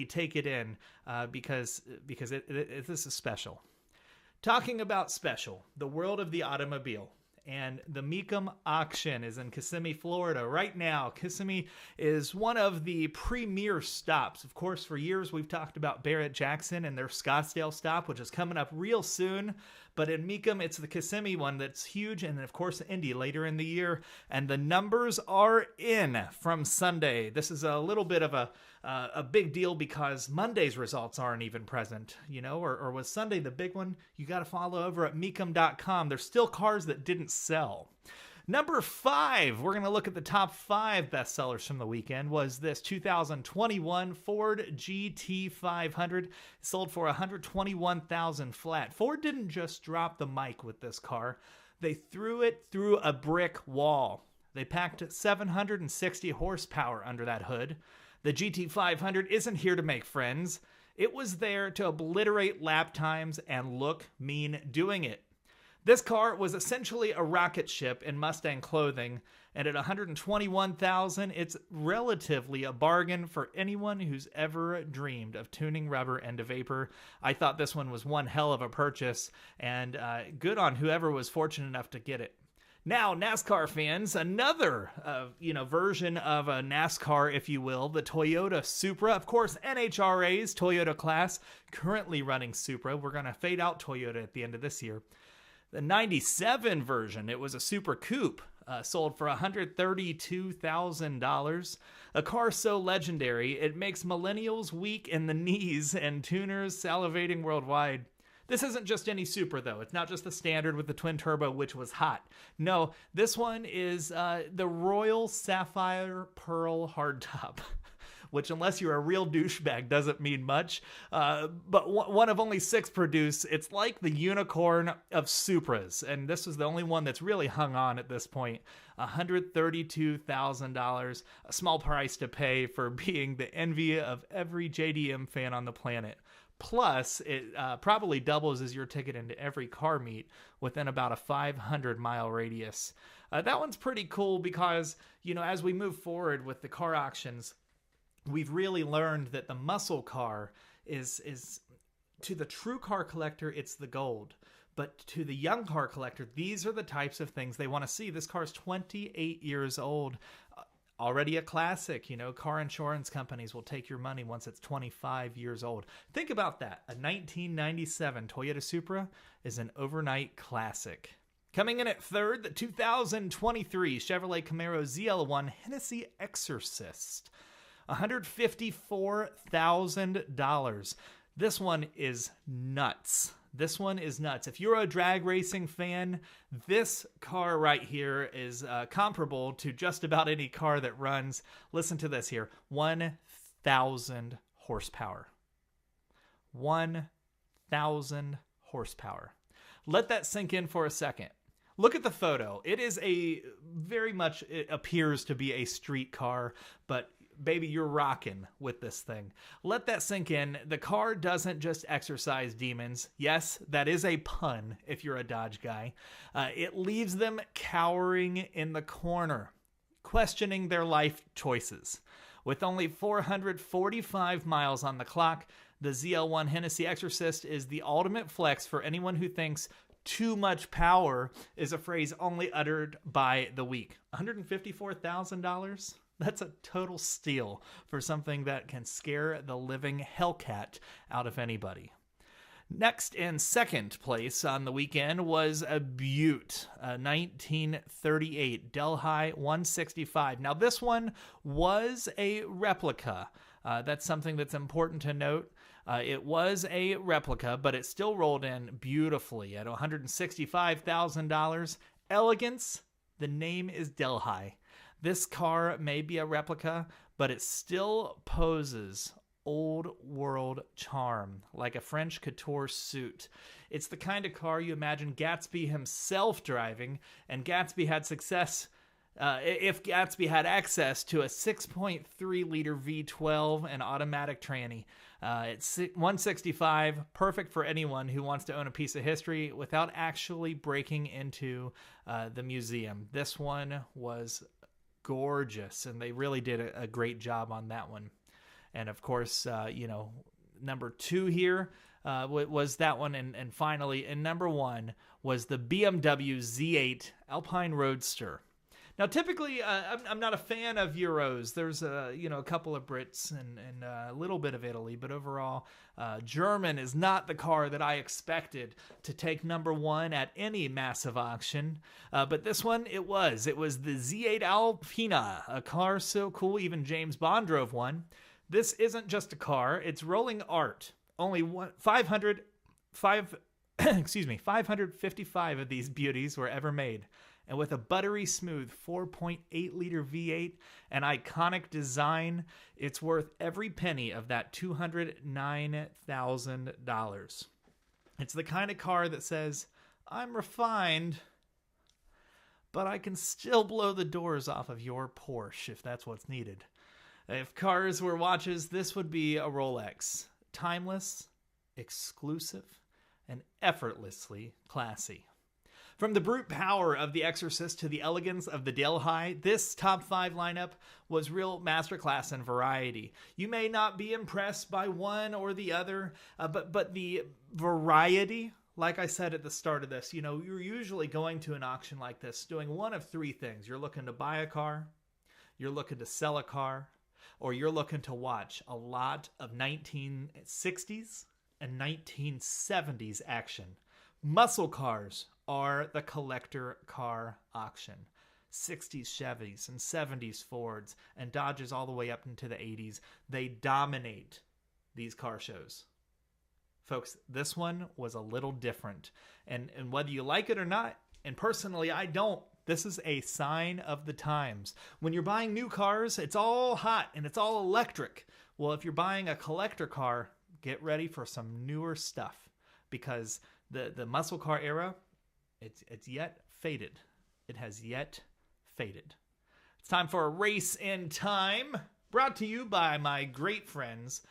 really take it in because this is special. Talking about special, the world of the automobile. And the Mecum auction is in Kissimmee, Florida. Right now, Kissimmee is one of the premier stops. Of course, for years we've talked about Barrett-Jackson and their Scottsdale stop, which is coming up real soon. But in Mecum, it's the Kissimmee one that's huge. And then, of course, Indy later in the year. And the numbers are in from Sunday. This is a little bit of a big deal because Monday's results aren't even present, or was Sunday the big one? You got to follow over at Mecum.com. There's still cars that didn't sell. Number 5, we're going to look at the top 5 bestsellers from the weekend, was this 2021 Ford GT500. It sold for $121,000 flat. Ford didn't just drop the mic with this car. They threw it through a brick wall. They packed 760 horsepower under that hood. The GT500 isn't here to make friends. It was there to obliterate lap times and look mean doing it. This car was essentially a rocket ship in Mustang clothing, and at $121,000, it's relatively a bargain for anyone who's ever dreamed of tuning rubber into vapor. I thought this one was one hell of a purchase, and good on whoever was fortunate enough to get it. Now, NASCAR fans, another version of a NASCAR, if you will, the Toyota Supra. Of course, NHRA's Toyota class, currently running Supra. We're going to fade out Toyota at the end of this year. The 97 version, it was a Super Coupe, sold for $132,000. A car so legendary, it makes millennials weak in the knees and tuners salivating worldwide. This isn't just any Supra, though. It's not just the standard with the twin turbo, which was hot. No, this one is the Royal Sapphire Pearl hardtop, which, unless you're a real douchebag, doesn't mean much. But one of only 6 produced. It's like the unicorn of Supras, and this is the only one that's really hung on at this point. $132,000, a small price to pay for being the envy of every JDM fan on the planet. Plus, it probably doubles as your ticket into every car meet within about a 500-mile radius. That one's pretty cool because, as we move forward with the car auctions, we've really learned that the muscle car is to the true car collector, it's the gold. But to the young car collector, these are the types of things they want to see. This car is 28 years old. Already a classic. Car insurance companies will take your money once it's 25 years old. Think about that. A 1997 Toyota Supra is an overnight classic. Coming in at third, the 2023 Chevrolet Camaro ZL1 Hennessy Exorcist. $154,000. This one is nuts. If you're a drag racing fan, this car right here is comparable to just about any car that runs. Listen to this here. 1,000 horsepower. 1,000 horsepower. Let that sink in for a second. Look at the photo. It appears to be a street car, but baby, you're rocking with this thing. Let that sink in. The car doesn't just exorcise demons. Yes, that is a pun if you're a Dodge guy. It leaves them cowering in the corner, questioning their life choices. With only 445 miles on the clock, the ZL1 Hennessy Exorcist is the ultimate flex for anyone who thinks too much power is a phrase only uttered by the weak. $154,000? That's a total steal for something that can scare the living hellcat out of anybody. Next in second place on the weekend was a Butte, a 1938 Delhi 165. Now this one was a replica. That's something that's important to note. It was a replica, but it still rolled in beautifully at $165,000. Elegance, the name is Delhi. This car may be a replica, but it still poses old world charm, like a French couture suit. It's the kind of car you imagine Gatsby himself driving, and Gatsby had success if Gatsby had access to a 6.3-liter V12 and automatic tranny. It's 165, perfect for anyone who wants to own a piece of history without actually breaking into the museum. This one was gorgeous, and they really did a great job on that one. And of course, number 2 here was that one. And finally, in number 1 was the BMW Z8 Alpine Roadster. Now, typically, I'm not a fan of Euros. There's a couple of Brits and a little bit of Italy, but overall, German is not the car that I expected to take number 1 at any massive auction. But this one, it was. It was the Z8 Alpina, a car so cool, even James Bond drove one. This isn't just a car, it's rolling art. Only 555 of these beauties were ever made. And with a buttery smooth 4.8 liter V8 and iconic design, it's worth every penny of that $209,000. It's the kind of car that says, I'm refined, but I can still blow the doors off of your Porsche if that's what's needed. If cars were watches, this would be a Rolex. Timeless, exclusive, and effortlessly classy. From the brute power of the Exorcist to the elegance of the Delhi, this top 5 lineup was real masterclass in variety. You may not be impressed by one or the other, but the variety, like I said at the start of this, you're usually going to an auction like this doing one of 3 things. You're looking to buy a car, you're looking to sell a car, or you're looking to watch a lot of 1960s and 1970s action. Muscle cars are the collector car auction. 60s Chevys and 70s Fords and Dodges all the way up into the 80s. They dominate these car shows. Folks, this one was a little different. And whether you like it or not, and personally I don't, this is a sign of the times. When you're buying new cars, it's all hot and it's all electric. Well, if you're buying a collector car, get ready for some newer stuff, because the muscle car era, it's yet faded. It has yet faded. It's time for a race in time, brought to you by my great friends